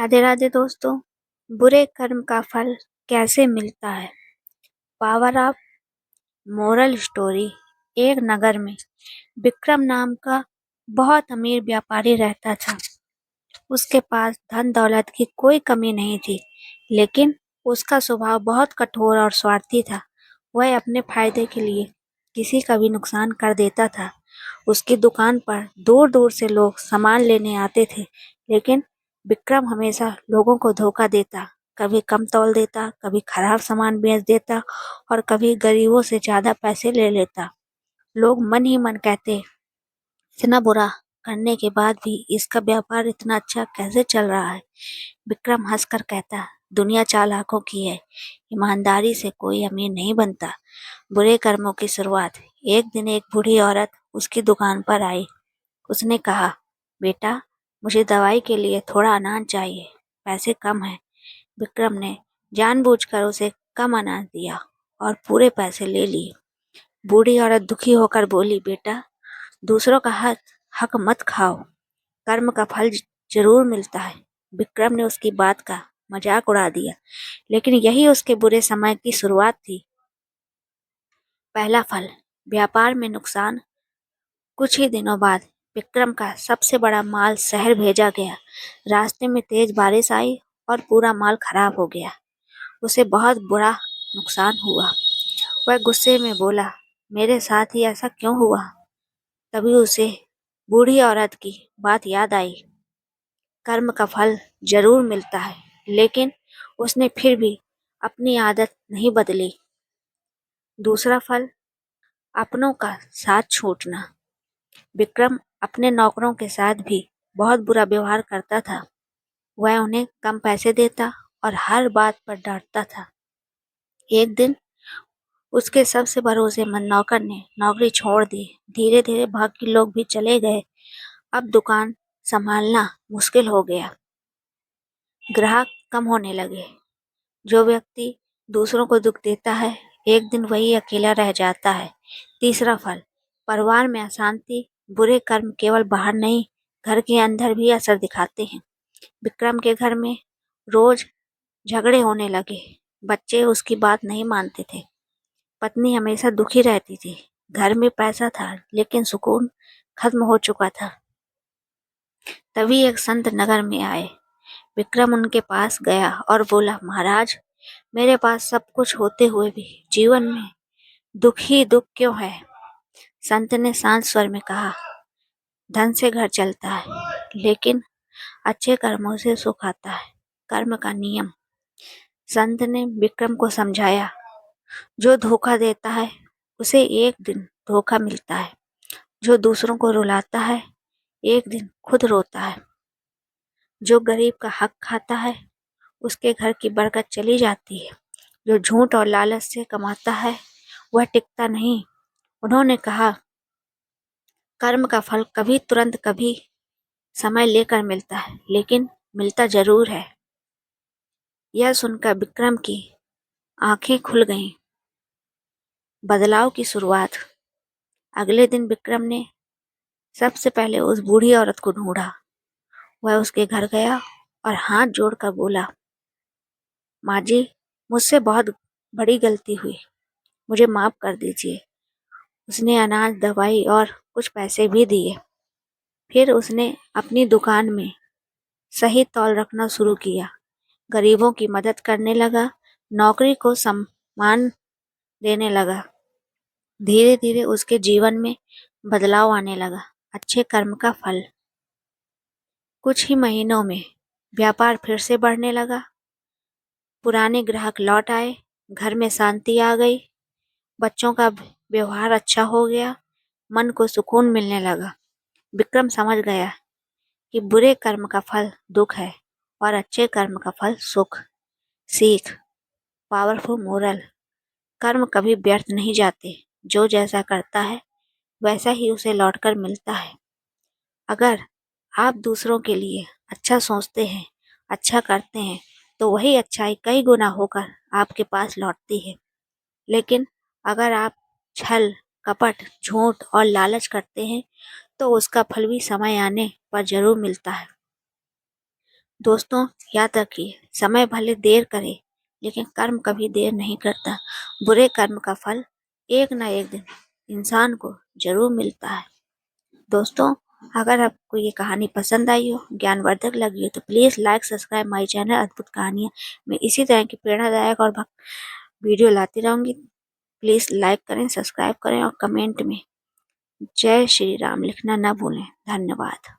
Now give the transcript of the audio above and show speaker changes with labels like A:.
A: राधे राधे दोस्तों। बुरे कर्म का फल कैसे मिलता है। Power of moral story. एक नगर में विक्रम नाम का बहुत अमीर व्यापारी रहता था। उसके पास धन दौलत की कोई कमी नहीं थी, लेकिन उसका स्वभाव बहुत कठोर और स्वार्थी था। वह अपने फायदे के लिए किसी का भी नुकसान कर देता था। उसकी दुकान पर दूर दूर से लोग सामान लेने आते थे, लेकिन विक्रम हमेशा लोगों को धोखा देता। कभी कम तौल देता, कभी खराब सामान बेच देता और कभी गरीबों से ज्यादा पैसे ले लेता। लोग मन ही मन कहते, इतना बुरा करने के बाद भी इसका व्यापार इतना अच्छा कैसे चल रहा है। विक्रम हंसकर कहता, दुनिया चालाकों की है, ईमानदारी से कोई अमीर नहीं बनता। बुरे कर्मों की शुरुआत। एक दिन एक बूढ़ी औरत उसकी दुकान पर आई। उसने कहा, बेटा, मुझे दवाई के लिए थोड़ा अनाज चाहिए, पैसे कम हैं। विक्रम ने जानबूझकर उसे कम अनाज दिया और पूरे पैसे ले लिए। बूढ़ी औरत दुखी होकर बोली, बेटा, दूसरों का हक मत खाओ, कर्म का फल जरूर मिलता है। विक्रम ने उसकी बात का मजाक उड़ा दिया, लेकिन यही उसके बुरे समय की शुरुआत थी। पहला फल, व्यापार में नुकसान। कुछ ही दिनों बाद विक्रम का सबसे बड़ा माल शहर भेजा गया। रास्ते में तेज बारिश आई और पूरा माल खराब हो गया। उसे बहुत बुरा नुकसान हुआ। वह गुस्से में बोला, मेरे साथ ही ऐसा क्यों हुआ। तभी उसे बूढ़ी औरत की बात याद आई, कर्म का फल जरूर मिलता है। लेकिन उसने फिर भी अपनी आदत नहीं बदली। दूसरा फल, अपनों का साथ छूटना। विक्रम अपने नौकरों के साथ भी बहुत बुरा व्यवहार करता था। वह उन्हें कम पैसे देता और हर बात पर डांटता था। एक दिन उसके सबसे भरोसेमंद नौकर ने नौकरी छोड़ दी। धीरे धीरे बाकी लोग भी चले गए। अब दुकान संभालना मुश्किल हो गया। ग्राहक कम होने लगे। जो व्यक्ति दूसरों को दुख देता है, एक दिन वही अकेला रह जाता है। तीसरा फल, परिवार में अशांति। बुरे कर्म केवल बाहर नहीं, घर के अंदर भी असर दिखाते हैं। विक्रम के घर में रोज झगड़े होने लगे। बच्चे उसकी बात नहीं मानते थे। पत्नी हमेशा दुखी रहती थी। घर में पैसा था, लेकिन सुकून खत्म हो चुका था। तभी एक संत नगर में आए। विक्रम उनके पास गया और बोला, महाराज, मेरे पास सब कुछ होते हुए भी जीवन में दुख ही दुख क्यों है। संत ने शांत स्वर में कहा, धन से घर चलता है, लेकिन अच्छे कर्मों से सुख आता है। कर्म का नियम। संत ने विक्रम को समझाया, जो धोखा देता है उसे एक दिन धोखा मिलता है। जो दूसरों को रुलाता है, एक दिन खुद रोता है। जो गरीब का हक खाता है, उसके घर की बरकत चली जाती है। जो झूठ और लालच से कमाता है, वह टिकता नहीं। उन्होंने कहा, कर्म का फल कभी तुरंत, कभी समय लेकर मिलता है, लेकिन मिलता जरूर है। यह सुनकर विक्रम की आंखें खुल गईं। बदलाव की शुरुआत। अगले दिन विक्रम ने सबसे पहले उस बूढ़ी औरत को ढूंढा। वह उसके घर गया और हाथ जोड़कर बोला, माँ जी, मुझसे बहुत बड़ी गलती हुई, मुझे माफ कर दीजिए। उसने अनाज, दवाई और कुछ पैसे भी दिए। फिर उसने अपनी दुकान में सही तौल रखना शुरू किया। गरीबों की मदद करने लगा। नौकरी को सम्मान देने लगा। धीरे धीरे उसके जीवन में बदलाव आने लगा। अच्छे कर्म का फल। कुछ ही महीनों में व्यापार फिर से बढ़ने लगा। पुराने ग्राहक लौट आए। घर में शांति आ गई। बच्चों का व्यवहार अच्छा हो गया। मन को सुकून मिलने लगा। विक्रम समझ गया कि बुरे कर्म का फल दुख है और अच्छे कर्म का फल सुख। सीख। Powerful moral. कर्म कभी व्यर्थ नहीं जाते। जो जैसा करता है, वैसा ही उसे लौटकर मिलता है। अगर आप दूसरों के लिए अच्छा सोचते हैं, अच्छा करते हैं, तो वही अच्छाई कई गुना होकर आपके पास लौटती है। लेकिन अगर आप छल, कपट, झूठ और लालच करते हैं, तो उसका फल भी समय आने पर जरूर मिलता है। दोस्तों याद रखिए, समय भले देर करे लेकिन कर्म कभी देर नहीं करता। बुरे कर्म का फल एक न एक दिन इंसान को जरूर मिलता है। दोस्तों अगर आपको ये कहानी पसंद आई हो, ज्ञानवर्धक लगी हो तो please like subscribe my channel अद्भुत कहानियाँ। मैं इसी तरह की प्रेरणादायक और वीडियो लाती रहूँगी। प्लीज़ लाइक करें, सब्सक्राइब करें और कमेंट में जय श्री राम लिखना ना भूलें। धन्यवाद।